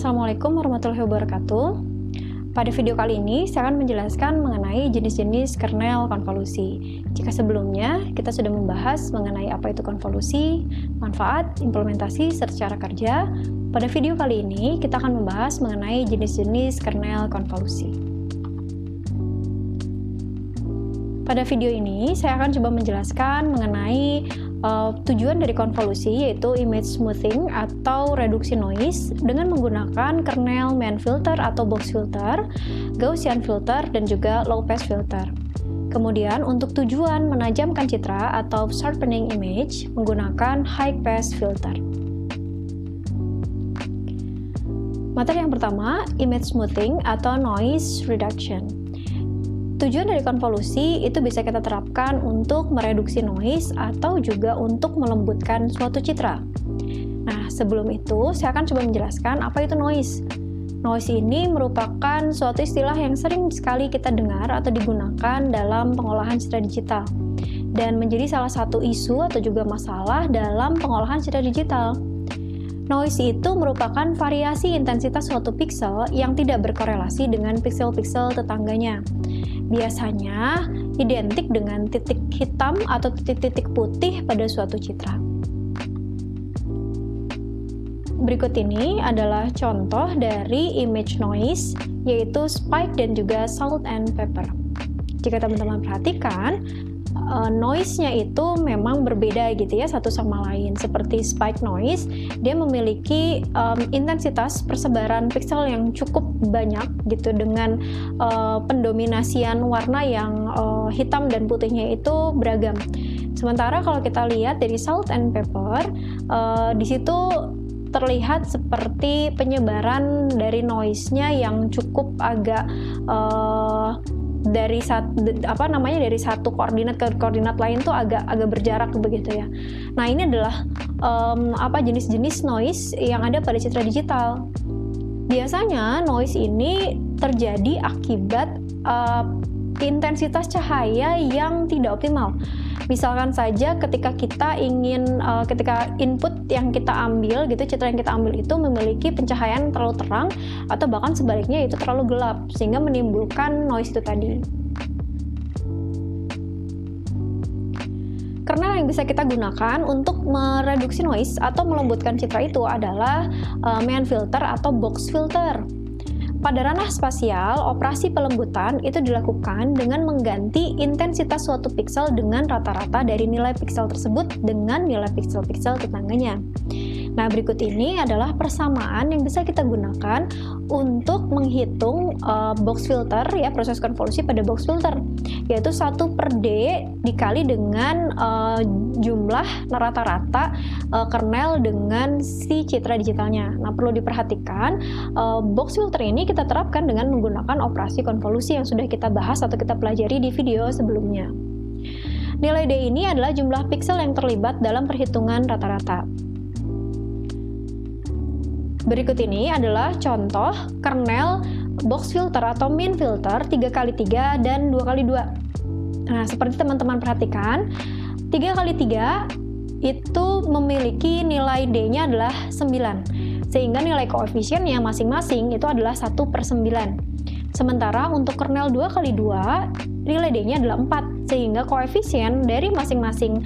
Assalamualaikum warahmatullahi wabarakatuh. Pada video kali ini, saya akan menjelaskan mengenai jenis-jenis kernel konvolusi. Jika sebelumnya kita sudah membahas mengenai apa itu konvolusi, manfaat, implementasi, serta cara kerja, pada video kali ini kita akan membahas mengenai jenis-jenis kernel konvolusi. Pada video ini, saya akan coba menjelaskan mengenai tujuan dari konvolusi, yaitu image smoothing atau reduksi noise dengan menggunakan kernel main filter atau box filter, Gaussian filter, dan juga low pass filter. Kemudian untuk tujuan menajamkan citra atau sharpening image menggunakan high pass filter. Materi yang pertama, image smoothing atau noise reduction. Tujuan dari konvolusi itu bisa kita terapkan untuk mereduksi noise atau juga untuk melembutkan suatu citra. Nah, sebelum itu saya akan coba menjelaskan apa itu noise. Noise ini merupakan suatu istilah yang sering sekali kita dengar atau digunakan dalam pengolahan citra digital dan menjadi salah satu isu atau juga masalah dalam pengolahan citra digital. Noise itu merupakan variasi intensitas suatu piksel yang tidak berkorelasi dengan piksel-piksel tetangganya. Biasanya identik dengan titik hitam atau titik-titik putih pada suatu citra. Berikut ini adalah contoh dari image noise, yaitu spike dan juga salt and pepper. Jika teman-teman perhatikan, noise-nya itu memang berbeda gitu ya satu sama lain. Seperti spike noise, dia memiliki intensitas persebaran piksel yang cukup banyak gitu dengan pendominasian warna yang hitam dan putihnya itu beragam. Sementara kalau kita lihat dari salt and pepper, di situ terlihat seperti penyebaran dari noise-nya yang cukup agak dari satu koordinat ke koordinat lain tuh agak berjarak begitu ya. Nah, ini adalah jenis-jenis noise yang ada pada citra digital. Biasanya noise ini terjadi akibat intensitas cahaya yang tidak optimal. Misalkan saja ketika input yang kita ambil gitu, citra yang kita ambil itu memiliki pencahayaan terlalu terang atau bahkan sebaliknya itu terlalu gelap sehingga menimbulkan noise itu tadi. Kernel yang bisa kita gunakan untuk mereduksi noise atau melembutkan citra itu adalah main filter atau box filter. Pada ranah spasial, operasi pelembutan itu dilakukan dengan mengganti intensitas suatu piksel dengan rata-rata dari nilai piksel tersebut dengan nilai piksel-piksel tetangganya. Nah, berikut ini adalah persamaan yang bisa kita gunakan untuk menghitung box filter ya, proses konvolusi pada box filter, yaitu 1/D dikali dengan jumlah rata-rata kernel dengan si citra digitalnya. Nah, perlu diperhatikan box filter ini kita terapkan dengan menggunakan operasi konvolusi yang sudah kita bahas atau kita pelajari di video sebelumnya. Nilai D ini adalah jumlah piksel yang terlibat dalam perhitungan rata-rata. Berikut ini adalah contoh kernel box filter atau main filter 3x3 dan 2x2. Nah, seperti teman-teman perhatikan, 3x3 itu memiliki nilai D-nya adalah 9, sehingga nilai koefisiennya masing-masing itu adalah 1/9. Sementara untuk kernel 2x2, nilai D-nya adalah 4, sehingga koefisien dari masing-masing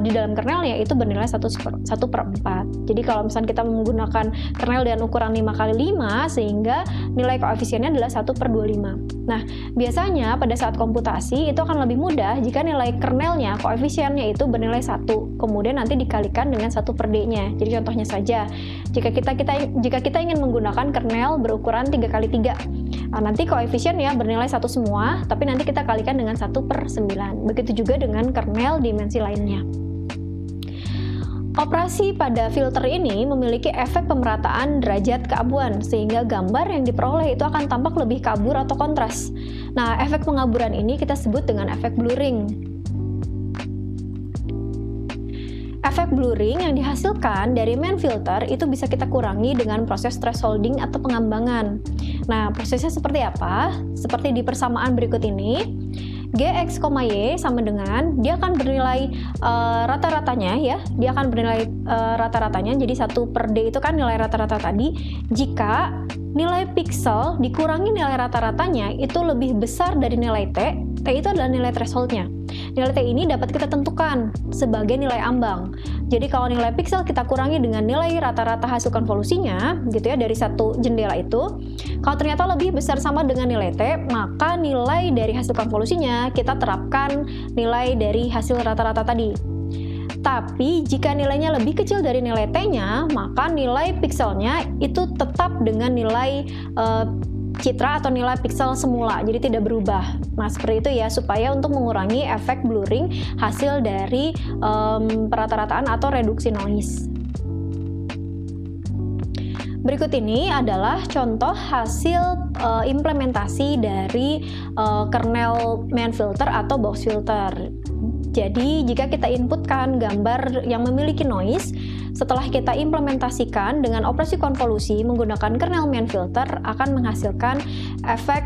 di dalam kernelnya itu bernilai 1/4. Jadi kalau misalnya kita menggunakan kernel dengan ukuran 5x5, sehingga nilai koefisiennya adalah 1/25. Nah, biasanya pada saat komputasi itu akan lebih mudah jika nilai kernelnya, koefisiennya itu bernilai 1, kemudian nanti dikalikan dengan 1/D-nya. Jadi contohnya saja, jika kita ingin menggunakan kernel berukuran 3x3, nanti koefisiennya bernilai 1 semua, tapi nanti kita kalikan dengan 1/9. Begitu juga dengan kernel dimensi lainnya. Operasi pada filter ini memiliki efek pemerataan derajat keabuan, sehingga gambar yang diperoleh itu akan tampak lebih kabur atau kontras. Nah, efek pengaburan ini kita sebut dengan efek blurring. Efek blurring yang dihasilkan dari main filter itu bisa kita kurangi dengan proses thresholding atau pengambangan. Nah, prosesnya seperti apa? Seperti di persamaan berikut ini. Gx, Y sama dengan dia akan bernilai rata-ratanya ya, dia akan bernilai rata-ratanya, jadi 1/D itu kan nilai rata-rata tadi. Jika nilai piksel dikurangi nilai rata-ratanya itu lebih besar dari nilai T itu adalah nilai thresholdnya. Nilai T ini dapat kita tentukan sebagai nilai ambang. Jadi kalau nilai piksel kita kurangi dengan nilai rata-rata hasil konvolusinya, gitu ya, dari satu jendela itu, kalau ternyata lebih besar sama dengan nilai T, maka nilai dari hasil konvolusinya kita terapkan nilai dari hasil rata-rata tadi. Tapi jika nilainya lebih kecil dari nilai T-nya, maka nilai pikselnya itu tetap dengan nilai citra atau nilai piksel semula, jadi tidak berubah. Nah, seperti itu ya, supaya untuk mengurangi efek blurring hasil dari perata-rataan atau reduksi noise. Berikut ini adalah contoh hasil implementasi dari kernel main filter atau box filter. Jadi, jika kita inputkan gambar yang memiliki noise, setelah kita implementasikan dengan operasi konvolusi menggunakan kernel main filter akan menghasilkan efek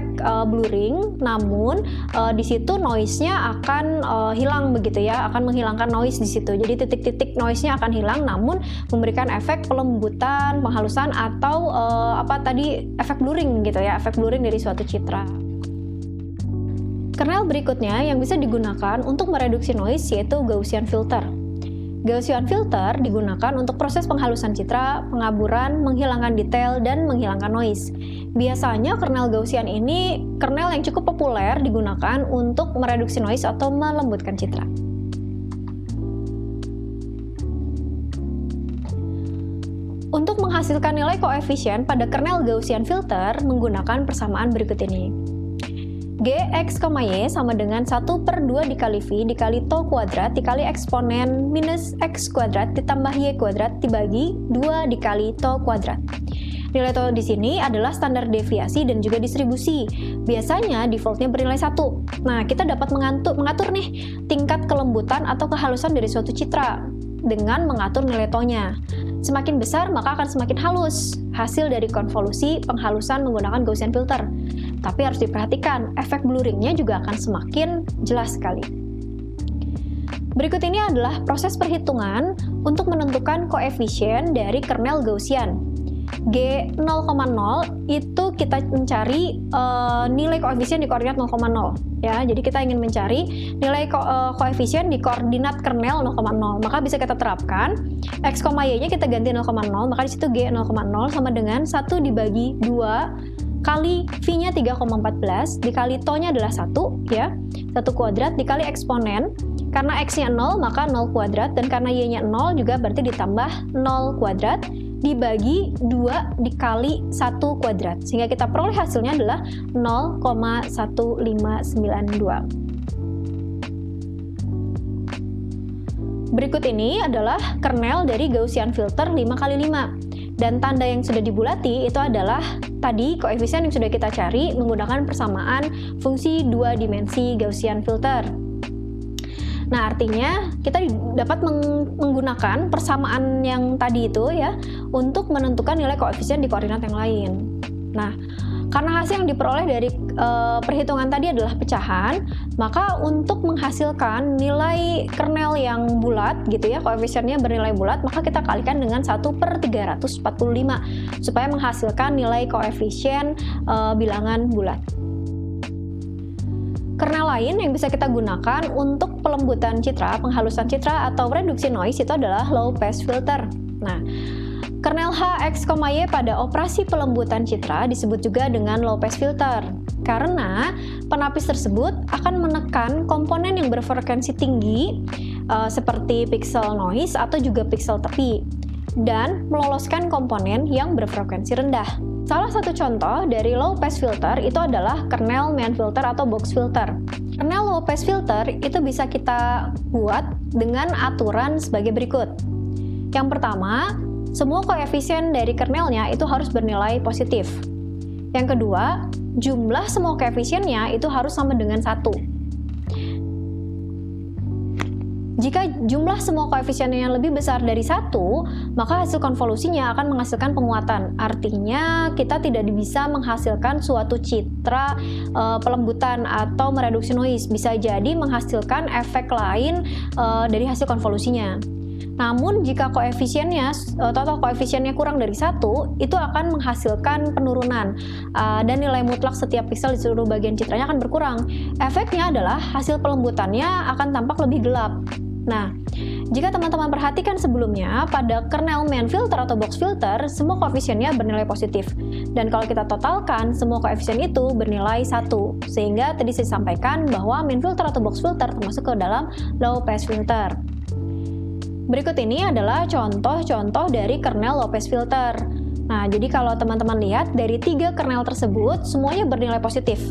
blurring, namun di situ noise-nya akan hilang begitu ya, akan menghilangkan noise di situ. Jadi titik-titik noise-nya akan hilang, namun memberikan efek pelembutan, penghalusan atau efek blurring gitu ya, efek blurring dari suatu citra. Kernel berikutnya yang bisa digunakan untuk mereduksi noise yaitu Gaussian filter. Gaussian filter digunakan untuk proses penghalusan citra, pengaburan, menghilangkan detail, dan menghilangkan noise. Biasanya kernel Gaussian ini kernel yang cukup populer digunakan untuk mereduksi noise atau melembutkan citra. Untuk menghasilkan nilai koefisien pada kernel Gaussian filter menggunakan persamaan berikut ini. Gx, Y sama dengan 1/2 dikali V dikali tau kuadrat dikali eksponen minus X kuadrat ditambah Y kuadrat dibagi 2 dikali tau kuadrat. Nilai tau di sini adalah standar deviasi dan juga distribusi. Biasanya defaultnya bernilai 1. Nah, kita dapat mengatur nih tingkat kelembutan atau kehalusan dari suatu citra dengan mengatur nilai tau-nya. Semakin besar maka akan semakin halus hasil dari konvolusi penghalusan menggunakan Gaussian filter. Tapi harus diperhatikan, efek blurringnya juga akan semakin jelas sekali. Berikut ini adalah proses perhitungan untuk menentukan koefisien dari kernel Gaussian. G0,0 itu kita mencari nilai koefisien di koordinat 0,0 ya. Jadi kita ingin mencari nilai koefisien di koordinat kernel 0,0. Maka bisa kita terapkan X, Y-nya kita ganti 0,0, maka di situ G0,0 sama dengan 1 dibagi 2 kali V-nya 3,14 dikali tau-nya adalah 1 ya. 1 kuadrat dikali eksponen. Karena X-nya 0 maka 0 kuadrat dan karena Y-nya 0 juga berarti ditambah 0 kuadrat dibagi 2 dikali 1 kuadrat. Sehingga kita peroleh hasilnya adalah 0,1592. Berikut ini adalah kernel dari Gaussian filter 5x5. Dan tanda yang sudah dibulati itu adalah tadi koefisien yang sudah kita cari menggunakan persamaan fungsi 2 dimensi Gaussian filter. Nah, artinya kita dapat menggunakan persamaan yang tadi itu ya untuk menentukan nilai koefisien di koordinat yang lain. Nah, karena hasil yang diperoleh dari perhitungan tadi adalah pecahan, maka untuk menghasilkan nilai kernel yang bulat gitu ya, koefisiennya bernilai bulat, maka kita kalikan dengan 1/345 supaya menghasilkan nilai koefisien bilangan bulat. Kernel lain yang bisa kita gunakan untuk pelembutan citra, penghalusan citra atau reduksi noise itu adalah low pass filter. Nah, kernel H, X, Y pada operasi pelembutan citra disebut juga dengan low pass filter karena penapis tersebut akan menekan komponen yang berfrekuensi tinggi seperti pixel noise atau juga pixel tepi dan meloloskan komponen yang berfrekuensi rendah. Salah satu contoh dari low pass filter itu adalah kernel main filter atau box filter. Kernel low pass filter itu bisa kita buat dengan aturan sebagai berikut. Yang pertama, semua koefisien dari kernelnya itu harus bernilai positif. Yang kedua, jumlah semua koefisiennya itu harus sama dengan 1. Jika jumlah semua koefisiennya lebih besar dari 1, maka hasil konvolusinya akan menghasilkan penguatan. Artinya kita tidak bisa menghasilkan suatu citra pelembutan atau mereduksi noise. Bisa jadi menghasilkan efek lain dari hasil konvolusinya. Namun jika total koefisiennya kurang dari 1, itu akan menghasilkan penurunan dan nilai mutlak setiap piksel di seluruh bagian citranya akan berkurang. Efeknya adalah hasil pelembutannya akan tampak lebih gelap. Nah, jika teman-teman perhatikan sebelumnya, pada kernel main filter atau box filter, semua koefisiennya bernilai positif. Dan kalau kita totalkan, semua koefisien itu bernilai 1. Sehingga tadi saya sampaikan bahwa main filter atau box filter termasuk ke dalam low pass filter. Berikut ini adalah contoh-contoh dari kernel low pass filter. Nah, jadi kalau teman-teman lihat, dari 3 kernel tersebut, semuanya bernilai positif.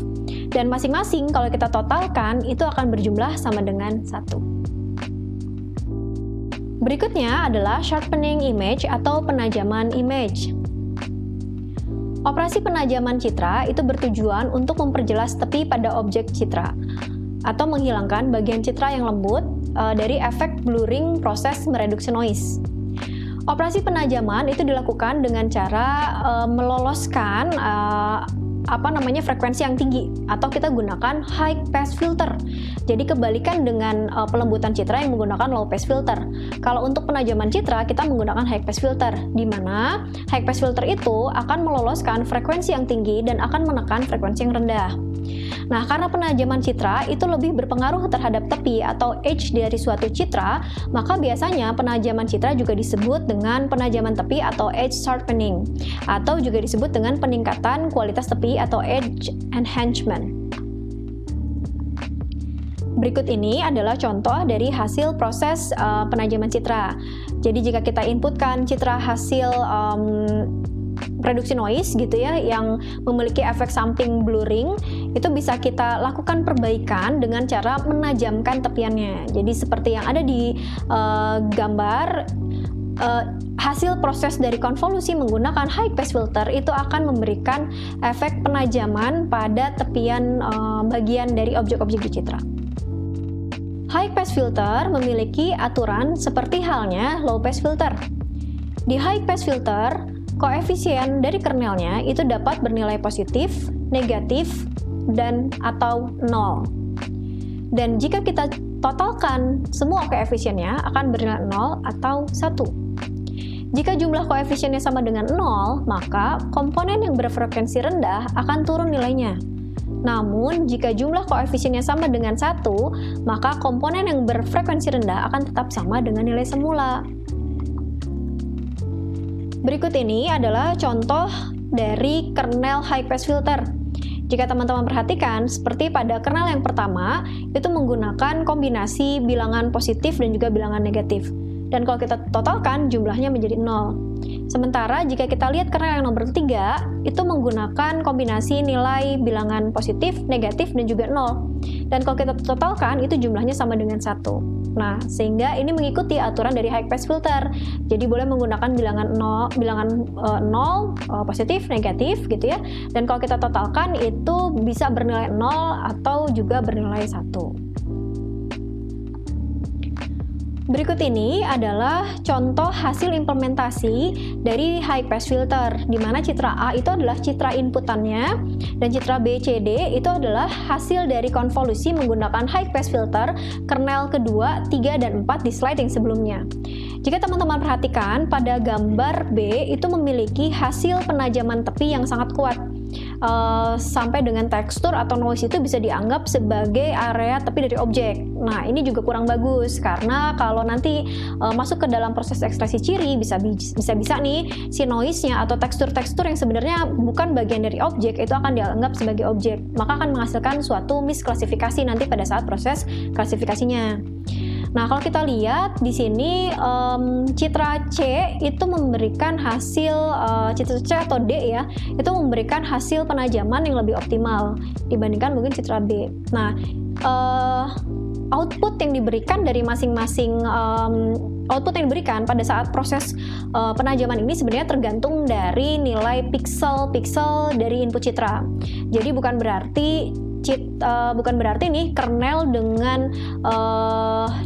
Dan masing-masing kalau kita totalkan, itu akan berjumlah sama dengan 1. Berikutnya adalah sharpening image atau penajaman image. Operasi penajaman citra itu bertujuan untuk memperjelas tepi pada objek citra atau menghilangkan bagian citra yang lembut dari efek blurring proses mereduksi noise. Operasi penajaman itu dilakukan dengan cara meloloskan frekuensi yang tinggi, atau kita gunakan high pass filter. Jadi kebalikan dengan pelembutan citra yang menggunakan low pass filter. Kalau untuk penajaman citra kita menggunakan high pass filter, di mana high pass filter itu akan meloloskan frekuensi yang tinggi dan akan menekan frekuensi yang rendah. Nah, karena penajaman citra itu lebih berpengaruh terhadap tepi atau edge dari suatu citra, maka biasanya penajaman citra juga disebut dengan penajaman tepi atau edge sharpening, atau juga disebut dengan peningkatan kualitas tepi atau edge enhancement. Berikut ini adalah contoh dari hasil proses penajaman citra. Jadi jika kita inputkan citra hasil reduksi noise gitu ya, yang memiliki efek samping blurring, itu bisa kita lakukan perbaikan dengan cara menajamkan tepiannya. Jadi seperti yang ada di gambar, hasil proses dari konvolusi menggunakan high pass filter itu akan memberikan efek penajaman pada tepian bagian dari objek-objek di citra. High pass filter memiliki aturan seperti halnya low pass filter. Di high pass filter, koefisien dari kernelnya itu dapat bernilai positif, negatif, dan atau 0. Dan jika kita totalkan semua koefisiennya akan bernilai 0 atau 1. Jika jumlah koefisiennya sama dengan 0, maka komponen yang berfrekuensi rendah akan turun nilainya. Namun, jika jumlah koefisiennya sama dengan 1, maka komponen yang berfrekuensi rendah akan tetap sama dengan nilai semula. Berikut ini adalah contoh dari kernel high pass filter. Jika teman-teman perhatikan, seperti pada kernel yang pertama, itu menggunakan kombinasi bilangan positif dan juga bilangan negatif. Dan kalau kita totalkan, jumlahnya menjadi 0. Sementara jika kita lihat kernel yang nomor 3, itu menggunakan kombinasi nilai bilangan positif, negatif, dan juga 0. Dan kalau kita totalkan, itu jumlahnya sama dengan 1. Nah, sehingga ini mengikuti aturan dari high pass filter. Jadi boleh menggunakan bilangan 0, positif, negatif gitu ya. Dan kalau kita totalkan itu bisa bernilai 0 atau juga bernilai 1. Berikut ini adalah contoh hasil implementasi dari high pass filter, di mana citra A itu adalah citra inputannya dan citra B, C, D itu adalah hasil dari konvolusi menggunakan high pass filter kernel kedua, 3, dan 4 di slide yang sebelumnya. Jika teman-teman perhatikan, pada gambar B itu memiliki hasil penajaman tepi yang sangat kuat. Sampai dengan tekstur atau noise itu bisa dianggap sebagai area tepi dari objek. Nah, ini juga kurang bagus karena kalau nanti masuk ke dalam proses ekstraksi ciri bisa nih si noise-nya atau tekstur-tekstur yang sebenarnya bukan bagian dari objek itu akan dianggap sebagai objek. Maka akan menghasilkan suatu misklasifikasi nanti pada saat proses klasifikasinya. Nah, kalau kita lihat di sini citra C itu memberikan hasil citra C atau D ya, itu memberikan hasil penajaman yang lebih optimal dibandingkan mungkin citra B. Nah, output yang diberikan dari masing-masing output yang diberikan pada saat proses penajaman ini sebenarnya tergantung dari nilai piksel-piksel dari input citra. Jadi bukan berarti bukan berarti nih kernel dengan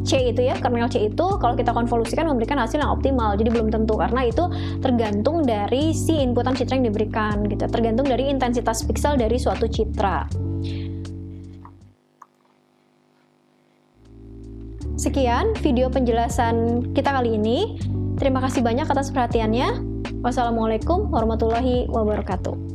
C itu ya, kernel C itu kalau kita konvolusikan memberikan hasil yang optimal. Jadi belum tentu, karena itu tergantung dari si inputan citra yang diberikan gitu, tergantung dari intensitas piksel dari suatu citra. Sekian video penjelasan kita kali ini. Terima kasih banyak atas perhatiannya. Wassalamualaikum warahmatullahi wabarakatuh.